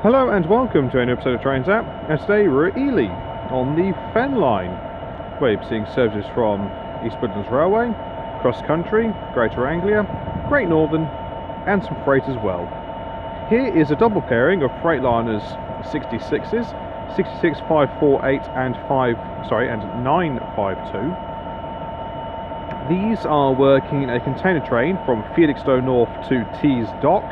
Hello and welcome to a new episode of Trains App, and today we're at Ely on the Fen Line, where you'll be seeing services from East Midlands Railway, cross country, Greater Anglia, Great Northern, and some freight as well. Here is a double pairing of Freightliner's 66s, 66548 and 952. These are working a container train from Felixstowe North to Tees Dock.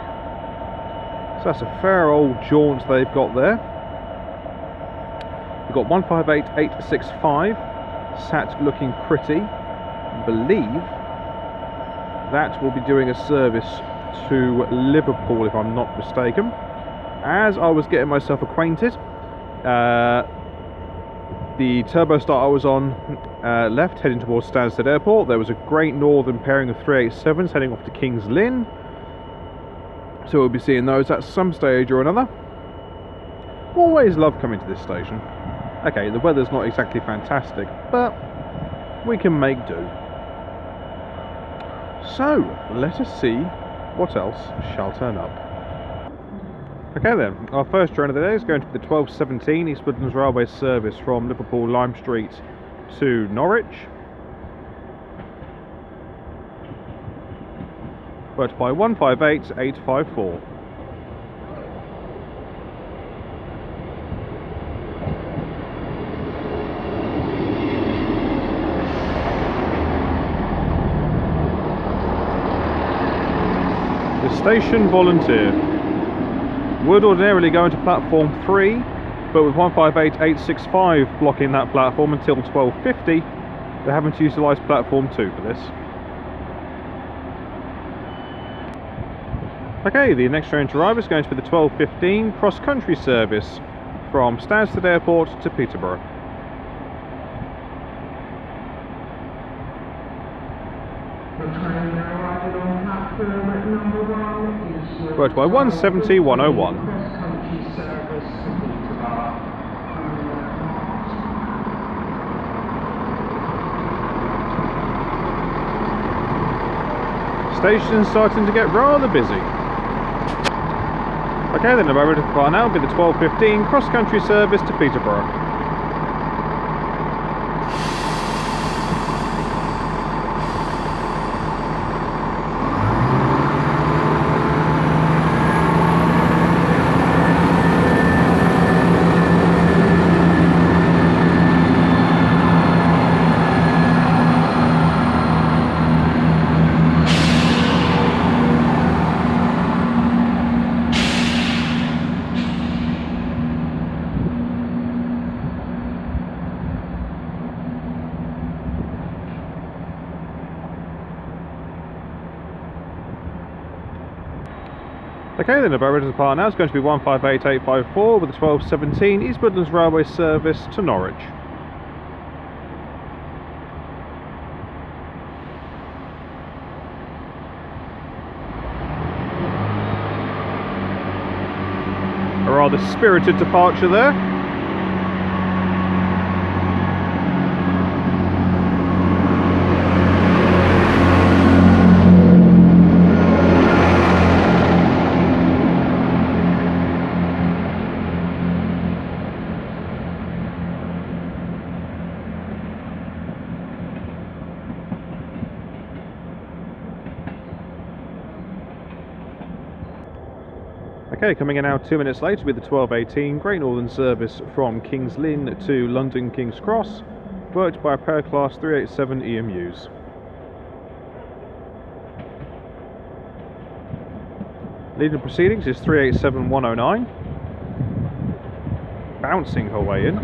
So that's a fair old jaunt they've got there. We've got 158865 sat looking pretty. I believe that will be doing a service to Liverpool if I'm not mistaken. As I was getting myself acquainted, the turbo start I was on left, heading towards Stansted Airport. There was a Great Northern pairing of 387s heading off to King's Lynn. So we'll be seeing those at some stage or another. Always love coming to this station. Okay, the weather's not exactly fantastic, but we can make do. So, let us see what else shall turn up. Okay then, our first train of the day is going to be the 1217 East Midlands Railway service from Liverpool Lime Street to Norwich. But by 158854. The station volunteer would ordinarily go into platform 3, but with 158865 blocking that platform until 1250, they're having to utilise platform 2 for this. Okay, the next train to arrive is going to be the 1215 cross-country service from Stansted Airport to Peterborough. Right by 170-101. Station's starting to get rather busy. Okay, then about ready to depart now will be the 1215 cross-country service to Peterborough. Okay, then about ready to depart now is going to be 158854 with the 1217 East Midlands Railway service to Norwich. A rather spirited departure there. Okay, coming in now 2 minutes later with the 1218 Great Northern service from King's Lynn to London King's Cross, worked by a pair of Class 387 EMUs. Leading proceedings is 387109, bouncing her way in.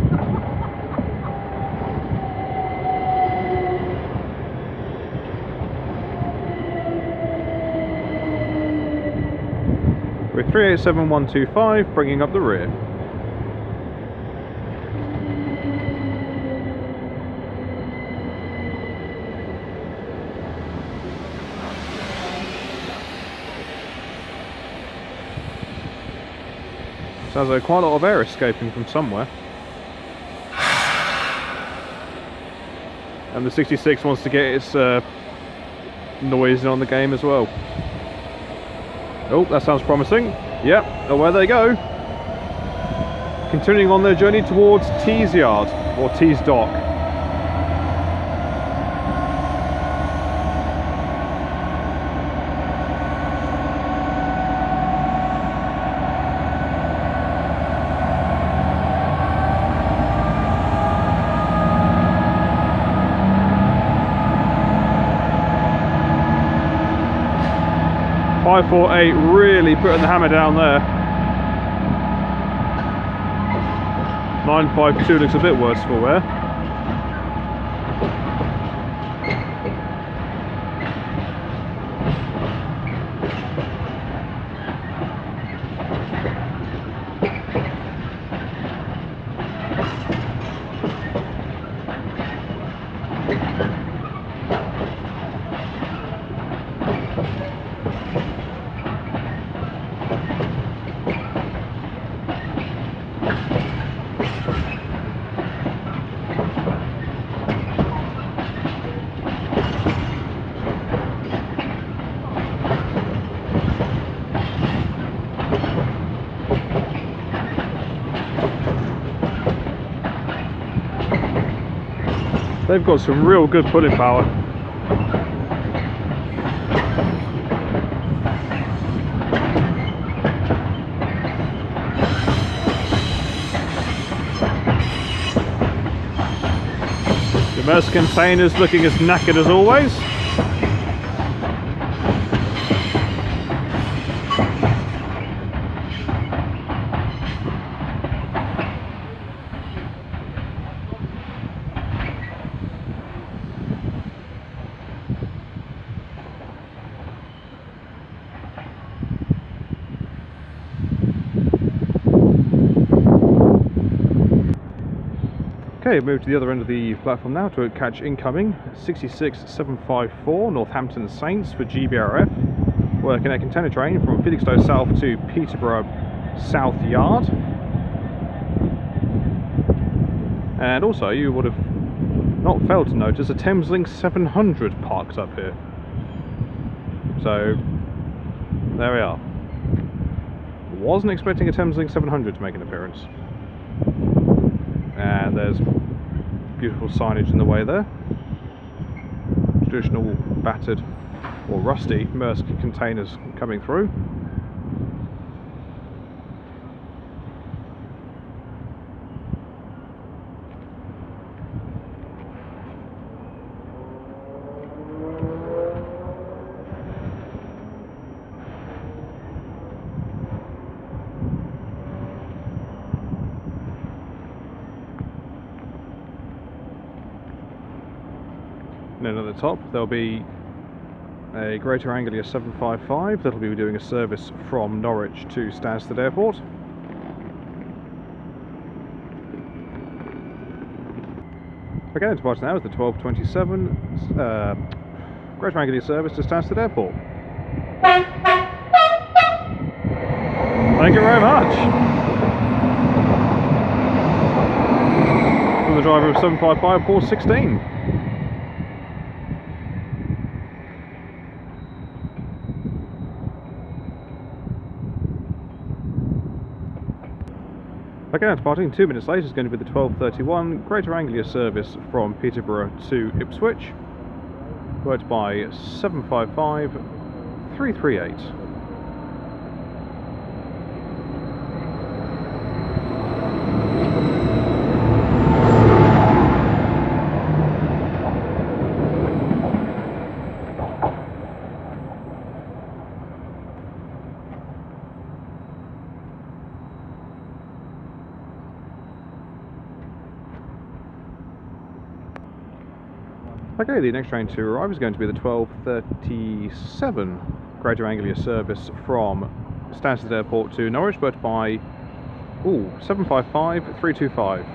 With 387125 bringing up the rear. Sounds like quite a lot of air escaping from somewhere. And the 66 wants to get its noise on the game as well. Oh, that sounds promising. Yep, away they go. continuing on their journey towards Tees Yard, or Tees Dock. .548 really putting the hammer down there. 952 looks a bit worse for wear. They've got some real good pulling power. The Maersk containers looking as knackered as always. Okay, move to the other end of the platform now to catch incoming 66754 Northampton Saints for GBRF, working a container train from Felixstowe South to Peterborough South Yard. And also, you would have not failed to notice a Thameslink 700 parked up here. So, there we are. Wasn't expecting a Thameslink 700 to make an appearance. And there's beautiful signage in the way there. Traditional battered or rusty Maersk containers coming through. And then at the top there'll be a Greater Anglia 755 that'll be doing a service from Norwich to Stansted Airport. Okay, departure now is the 1227 Greater Anglia service to Stansted Airport. Thank you very much. From the driver of 755 416. Okay, now departing 2 minutes later is going to be the 1231 Greater Anglia service from Peterborough to Ipswich, worked by 755 338. Okay, the next train to arrive is going to be the 1237 Greater Anglia service from Stansted Airport to Norwich, but by 755 325.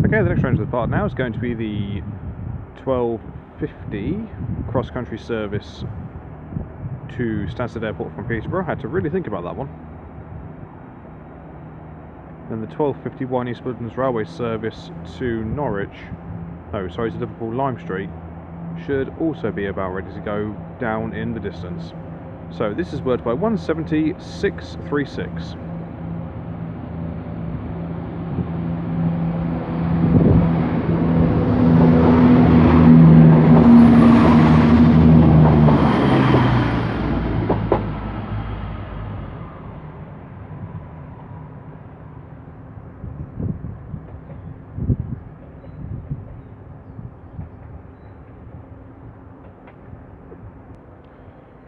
Okay, the next train to depart now is going to be the 12:50 cross-country service to Stansted Airport from Peterborough. Had to really think about that one. Then the 12:51 East Midlands Railway service to Norwich, to Liverpool Lime Street, should also be about ready to go down in the distance. So this is worked by 170,636.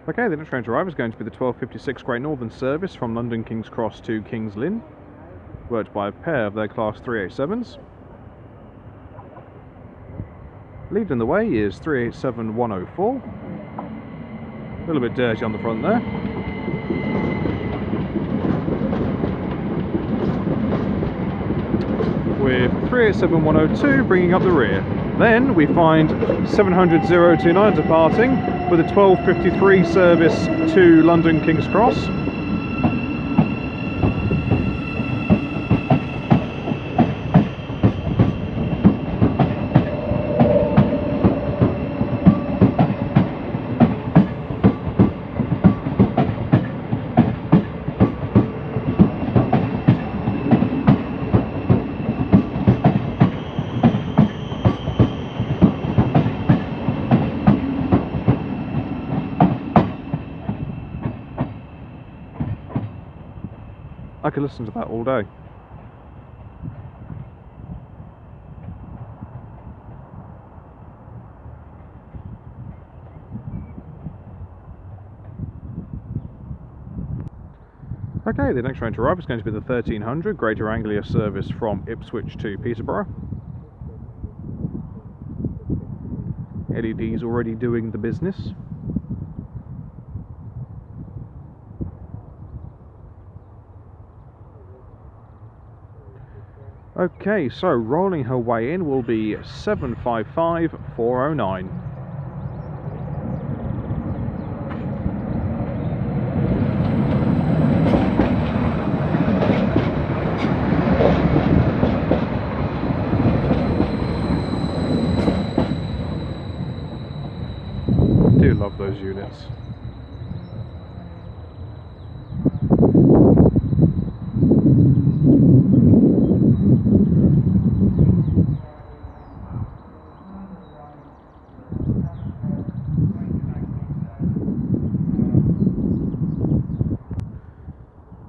Okay, the next train to arrive is going to be the 12:56 Great Northern service from London King's Cross to King's Lynn, worked by a pair of their Class 387s. Leading the way is 387-104. A little bit dirty on the front there. With 387-102 bringing up the rear. Then we find 700-029 departing with a 12:53 service to London King's Cross. I could listen to that all day. Okay, the next train to arrive is going to be the 1300 Greater Anglia service from Ipswich to Peterborough. LED's already doing the business. Okay, so rolling her way in will be 755-409. I do love those units.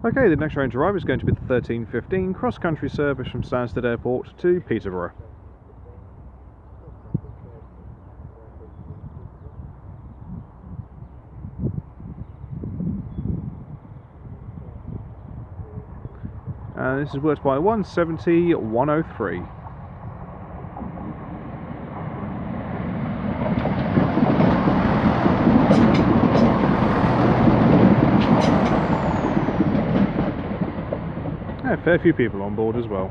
Okay, the next train to arrive is going to be the 13:15 cross-country service from Stansted Airport to Peterborough. And this is worked by 170-103. A fair few people on board as well.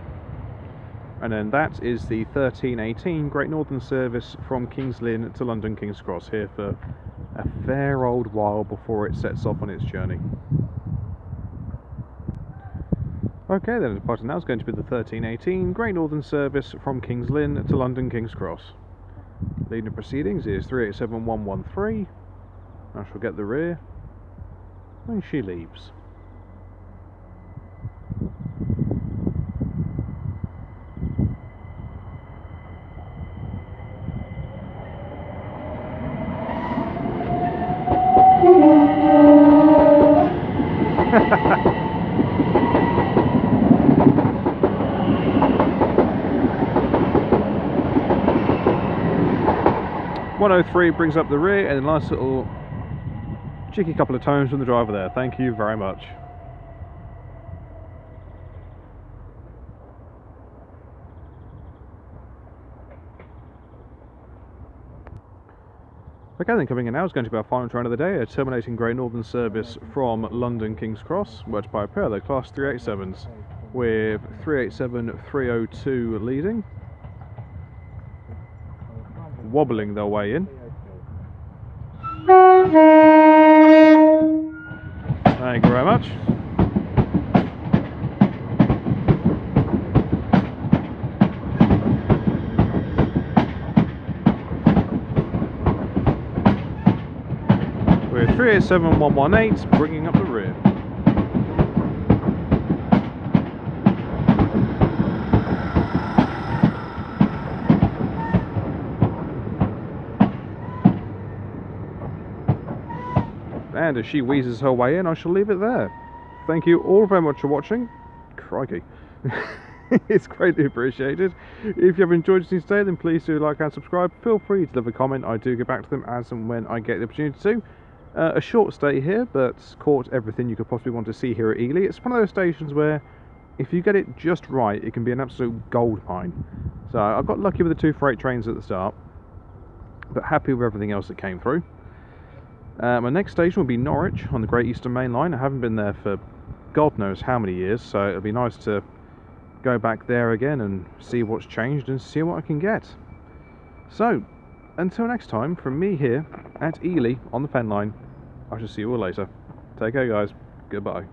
And then that is the 13:18 Great Northern service from King's Lynn to London King's Cross, here for a fair old while before it sets off on its journey. Okay, then departing now is going to be the 13:18 Great Northern service from King's Lynn to London King's Cross. Leading proceedings is 387-113. I shall get the rear when she leaves. .103 brings up the rear, and a nice little cheeky couple of tones from the driver there. Thank you very much. Okay, then coming in now is going to be our final train of the day, a terminating Great Northern service from London King's Cross, worked by a pair of their Class 387s, with 387-302 leading. wobbling their way in. Thank you very much. We're 387118, bringing up the rear. And as she wheezes her way in, I shall leave it there. Thank you all very much for watching. Crikey. It's greatly appreciated. If you have enjoyed this today, then please do like and subscribe. Feel free to leave a comment. I do get back to them as and when I get the opportunity to. A short stay here, but caught everything you could possibly want to see here at Ely. It's one of those stations where, if you get it just right, it can be an absolute gold mine. So I got lucky with the 2 freight trains at the start, but happy with everything else that came through. My next station will be Norwich on the Great Eastern Main Line. I haven't been there for God knows how many years, so it'll be nice to go back there again and see what's changed and see what I can get. So, until next time, from me here at Ely on the Fen Line, I shall see you all later. Take care, guys. Goodbye.